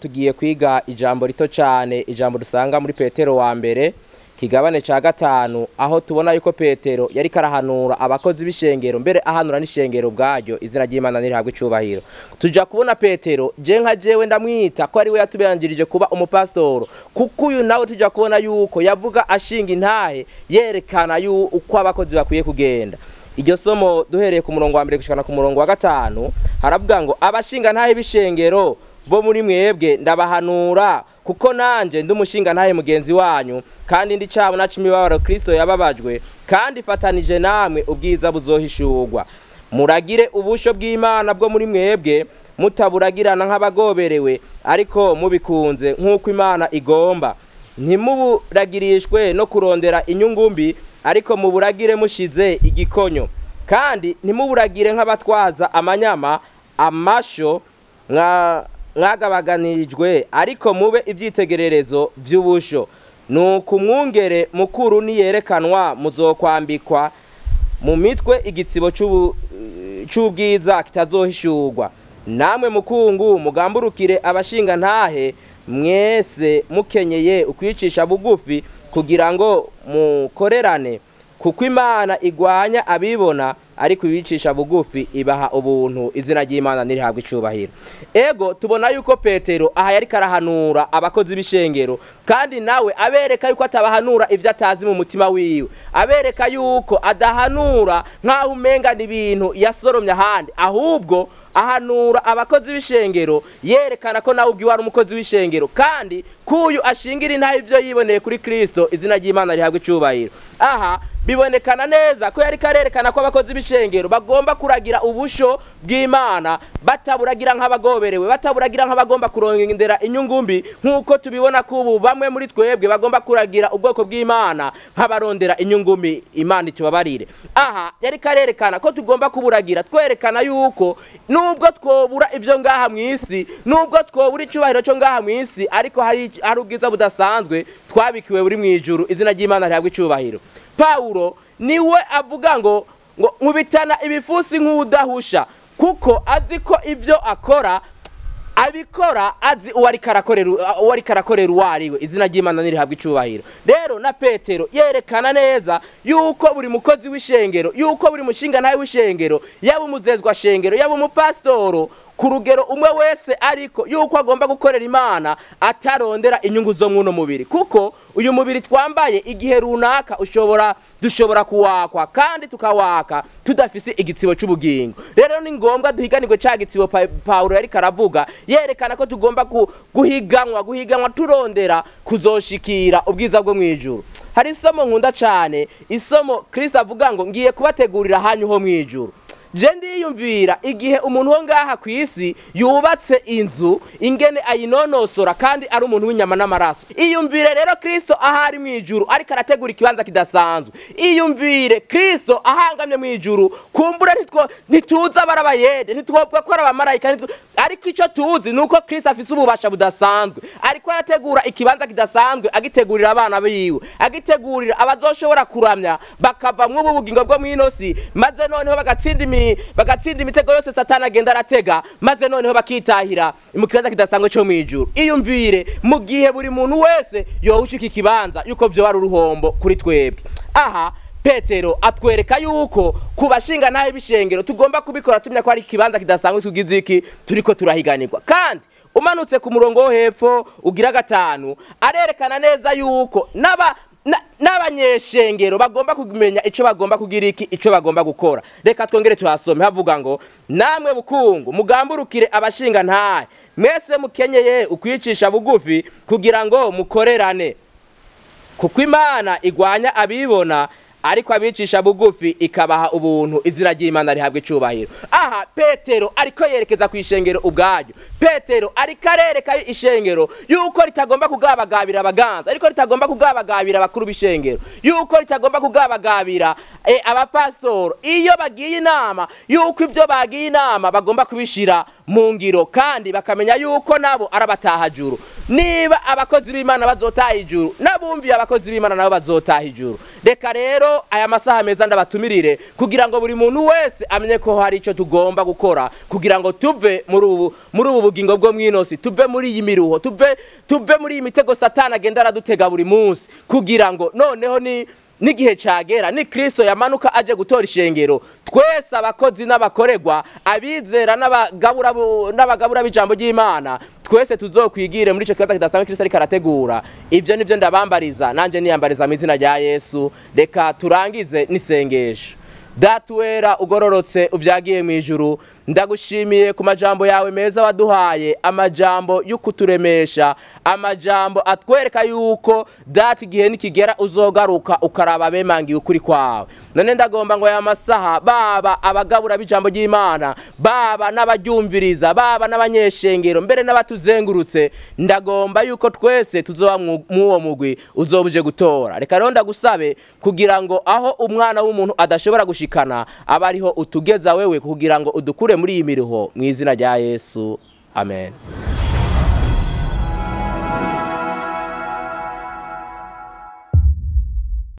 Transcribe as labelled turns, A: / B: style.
A: Tugiye kwiga ijambo rito cyane, ijambo dusanga muri Petero wa mbere kigabane ca gatanu, aho tubona yuko Petero yari karahanura abakozi b'ishengero, mbere ahanura n'ishengero bwaryo, izina ry'Imana nirihabwe icubahiro. Tuja kubona Petero nka jewe ndamwita ko ari we yatubanjirije kuba umupastoro, kuko uyu nawe tuja kubona yuko yavuga ashinga intahe yerekana uko abakozi bakwiye kugenda. Iryo somo duhereye ku murongo wa mbere gushikana ku murongo wa gatanu haravuga ngo abashingantahe b'ishengero bo muri mwebwe ndabahanura, kuko nanje ndi umushingantahe mugenzi wanyu, kandi ndi cabona c'imibabaro Kristo yababajwe, kandi fatanije namwe ubwiza buzohishurwa. Muragire ubusho bw'Imana bwo muri mwebwe, mutaburagirana nk'abagoberewe, ariko mubikunze nk'uko Imana igomba. Ntimuburagirishwe no kurondera inyungu mbi, ariko muburagire mushize igikonyo. Kandi ntimuburagire nk'abatwaza amanyama amasho mwagabaganirijwe, ariko mube ivyitegererezo vy'ubusho. Nuko umwungere mukuru niyerekanwa, muzokwambikwa mu mitwe igitsibo c'ubwiza kitazohishurwa. Namwe mukungu mugamburukire abashingantahe, mwese mukenyeye ukwicisha bugufi, kugira ngo mukorerane, kuko Imana igwanya abibona, ariko ibicisha bugufi ibaha ubuntu, izina ry'Imana nirihabwe icubahiro. Ego tubona yuko Petero aha yari karahanura abakozi b'ishengero, kandi nawe abereka yuko atabahanura ivyo atazi mu mutima wiwe, abereka yuko adahanura nk'aho umenga n'ibintu yasoromye ahandi, ahubwo ahanura abakozi b'ishengero yerekana ko nawe ubwiwe ari umukozi w'ishengero, kandi kuyu ashingira intahe ivyo yiboneye kuri Kristo, izina ry'Imana rihabwe icubahiro. Aha bibonekana neza ko yari karerekana ko abakozi b'ishengero bagomba kuragira ubusho bw'Imana, bataburagira nk'abagoberewe, bataburagira nk'abagomba kurondera inyungu mbi, nk'uko tubibona ko ubu bamwe muri twebwe bagomba kuragira ubwoko bw'Imana nk'abarondera inyungu mbi. Imana itubabarire. Aha yari karerekana ko tugomba kuburagira, twerekana yuko nubwo twobura ivyo ngaha mw'isi, nubwo twobura icubahiro cyo ngaha mw'isi, ariko hari ubwiza budasanzwe twabikiwe buri mwijuru, izina ry'Imana rihabwe icubahiro. Paulo niwe avuga ngo nkubitana ibifusi nk'udahusha, kuko azi ko ivyo akora abikora azi uwari karakorera uwariwe, izina ry'Imana nirihabwe icubahiro. Rero na Petero yerekana neza yuko buri mukozi w'ishengero, yuko buri mushingantahe w'ishengero, yaba umuzezwa shengero, yaba umupastoro, ku rugero umwe wese, ariko yuko agomba gukorera Imana atarondera inyungu zo mwuno mubiri, kuko uyu mubiri twambaye igihe runaka dushobora kuwakwa, kandi tukawaka tudafise igitsibo c'ubugingo. Rero ni ngombwa duhiganirwe ca gitsibo Paulo yari karavuga, yerekana ko tugomba guhiganwa turondera kuzoshikira ubwiza bwo mwijuru. Hari isomo nkunda cane, isomo Kristo avuga ngo ngiye kubategurira hanyu ho mwijuru. Je ndiyumvira igihe umuntu wo ngaha kw'isi yubatse inzu ingene ayinonosora, kandi ari umuntu w'inyama n'amaraso. Iyumvire rero Kristo ahari mwijuru ariko arategura ikibanza kidasanzwe. Iyumvire Kristo ahangamye mwijuru, kumbura ntituza barabayede, ntitwopfa ko abamarayika, ariko ico tuzi nuko Kristo afise ububasha budasanzwe, ariko arategura ikibanza kidasanzwe, agitegurira abana biwe, agitegurira abazoshobora kuramya bakava mu bugingo bwo mwinosi, maze noneho bagatsinda imitego yose Satani agenda aratega, maze noneho bakitahira mu kibanza kidasanzwe cyo mwijuru. Iyumvire mu gihe buri muntu wese yohushika ikibanza, yuko vyo ari uruhombo kuri twebwe. Aha Petero atwereka yuko kubashingantahe b'ishengero tugomba kubikora tumenya ko ari ikibanza kidasanzwe tugize iki turiko turahiganirwa. Kandi umanutse ku murongo wo hepfo ugira gatanu arerekana neza yuko n'abanyeshengero bagomba kumenya ico bagomba kugira iki, ico bagomba gukora. Reka twongere tuhasome, havuga ngo namwe bukungu mugamburukire abashingantahe, mwese mukenyeye ukwicisha bugufi, kugira ngo mukorerane, kuko Imana igwanya abibona, ariko abicisha bugufi ikabaha ubuntu, izina ry'Imana rihabwe icubahiro. Aha Petero ariko yerekeza ku ishengero ubwaryo. Petero ariko arereka ishengero yuko ritagomba kugabagabira abaganza, ariko ritagomba kugabagabira abakuru b'ishengero, yuko ritagomba kugabagabira abapastor iyo bagiye inama, yuko ivyo bagiye inama bagomba kubishira mu ngiro, kandi bakamenya yuko nabo arabataha juru. Niba abakozi b'Imana bazotaha ijuru, nabumviye abakozi b'Imana nabo bazotaha ijuru. Reka rero aya masaha meza ndabatumirire kugira ngo buri muntu wese amenye ko hari ico tugomba gukora kugira ngo tuve muri ubu bugingo bwo mwinosi, tuve muri iyi miruho, tuve muri iyi mitego Satani agenda aradutega buri munsi, kugira ngo noneho n'igihe cagera ni Kristo yamanuka aje gutora ishengero, twese abakozi n'abakoregwa, abizera n'abagabura b'ijambo ry'Imana, twese tuzokwigire muri ico kibanza kidasanzwe Kristo ariko arategura. Ivyo nivyo ndabambariza, nanje niyambariza mu izina rya Yesu. Reka turangize n'isengesho. Data wera ugororotse uvyagiye mu ijuru, ndagushimiye ku majambo yawe meza waduhaye, amajambo y'ukuturemesha, amajambo atwereka yuko data igihe nikigera uzogaruka ukaraba bemangiye ukuri kwawe. None ndagomba ngo aya masaha, baba abagabura b'ijambo ry'Imana, baba n'abaryumviriza, baba n'abanyeshengero, mbere n'abatuzengurutse, ndagomba yuko twese tuzoba muwo mugwi uzobuje gutora. Reka rero ndagusabe kugira ngo aho umwana w'umuntu adashobora gushikana, abariho utugeza wewe kugira ngo udukure muri iyi miruho, mu izina rya Yesu, amen.